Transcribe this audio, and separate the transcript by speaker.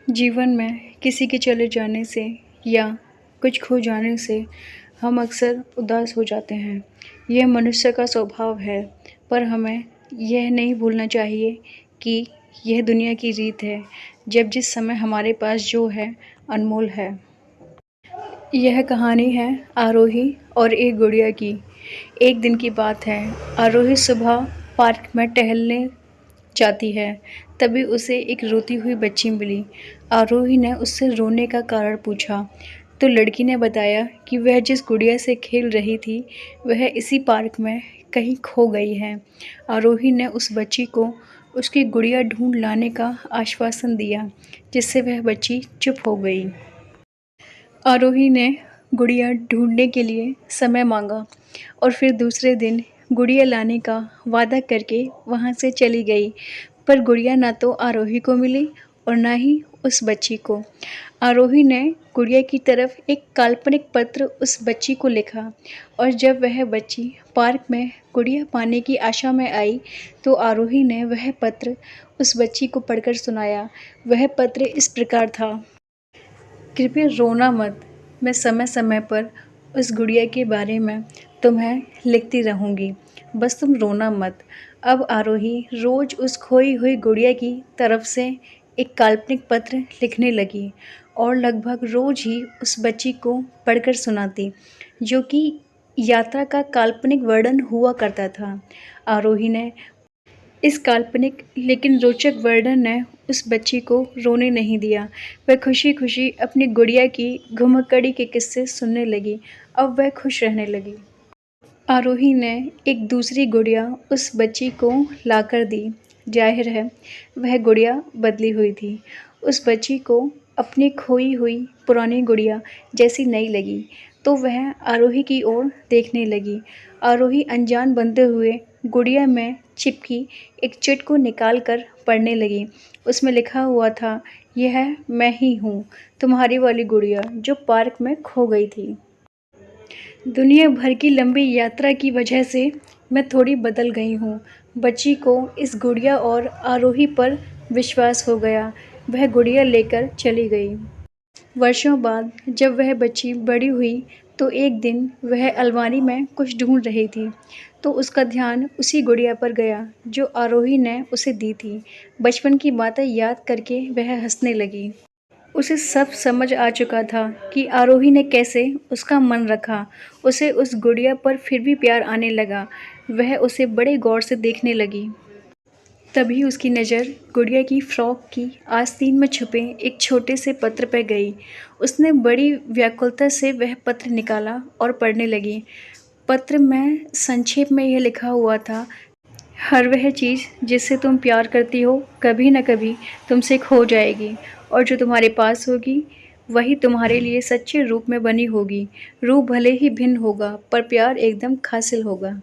Speaker 1: जीवन में किसी के चले जाने से या कुछ खो जाने से हम अक्सर उदास हो जाते हैं। यह मनुष्य का स्वभाव है, पर हमें यह नहीं भूलना चाहिए कि यह दुनिया की रीत है, जब जिस समय हमारे पास जो है अनमोल है। यह कहानी है आरोही और एक गुड़िया की। एक दिन की बात है, आरोही सुबह पार्क में टहलने जाती है। तभी उसे एक रोती हुई बच्ची मिली। आरोही ने उससे रोने का कारण पूछा, तो लड़की ने बताया कि वह जिस गुड़िया से खेल रही थी वह इसी पार्क में कहीं खो गई है। आरोही ने उस बच्ची को उसकी गुड़िया ढूंढ लाने का आश्वासन दिया, जिससे वह बच्ची चुप हो गई। आरोही ने गुड़िया ढूंढने के लिए समय मांगा और फिर दूसरे दिन गुड़िया लाने का वादा करके वहाँ से चली गई। पर गुड़िया ना तो आरोही को मिली और ना ही उस बच्ची को। आरोही ने गुड़िया की तरफ एक काल्पनिक पत्र उस बच्ची को लिखा, और जब वह बच्ची पार्क में गुड़िया पाने की आशा में आई तो आरोही ने वह पत्र उस बच्ची को पढ़कर सुनाया। वह पत्र इस प्रकार था, कृपया रोना मत, मैं समय समय पर उस गुड़िया के बारे में तुम्हें लिखती रहूँगी, बस तुम रोना मत। अब आरोही रोज़ उस खोई हुई गुड़िया की तरफ से एक काल्पनिक पत्र लिखने लगी और लगभग रोज़ ही उस बच्ची को पढ़कर सुनाती, जो कि यात्रा का काल्पनिक वर्णन हुआ करता था। आरोही ने इस काल्पनिक लेकिन रोचक वर्णन ने उस बच्ची को रोने नहीं दिया। वह खुशी खुशी अपनी गुड़िया की घुमक्कड़ी के किस्से सुनने लगी। अब वह खुश रहने लगी। आरोही ने एक दूसरी गुड़िया उस बच्ची को लाकर दी। जाहिर है वह गुड़िया बदली हुई थी। उस बच्ची को अपनी खोई हुई पुरानी गुड़िया जैसी नई लगी, तो वह आरोही की ओर देखने लगी। आरोही अनजान बनते हुए गुड़िया में चिपकी एक चिट को निकाल कर पढ़ने लगी। उसमें लिखा हुआ था, यह मैं ही हूँ, तुम्हारी वाली गुड़िया जो पार्क में खो गई थी। दुनिया भर की लंबी यात्रा की वजह से मैं थोड़ी बदल गई हूँ। बच्ची को इस गुड़िया और आरोही पर विश्वास हो गया। वह गुड़िया लेकर चली गई। वर्षों बाद जब वह बच्ची बड़ी हुई तो एक दिन वह अलमारी में कुछ ढूंढ रही थी, तो उसका ध्यान उसी गुड़िया पर गया जो आरोही ने उसे दी थी। बचपन की बातें याद करके वह हंसने लगी। उसे सब समझ आ चुका था कि आरोही ने कैसे उसका मन रखा। उसे उस गुड़िया पर फिर भी प्यार आने लगा। वह उसे बड़े गौर से देखने लगी। तभी उसकी नज़र गुड़िया की फ्रॉक की आस्तीन में छुपे एक छोटे से पत्र पर गई। उसने बड़ी व्याकुलता से वह पत्र निकाला और पढ़ने लगी। पत्र में संक्षेप में यह लिखा हुआ था, हर वह चीज़ जिससे तुम प्यार करती हो कभी न कभी तुमसे खो जाएगी, और जो तुम्हारे पास होगी वही तुम्हारे लिए सच्चे रूप में बनी होगी। रूप भले ही भिन्न होगा पर प्यार एकदम खासिल होगा।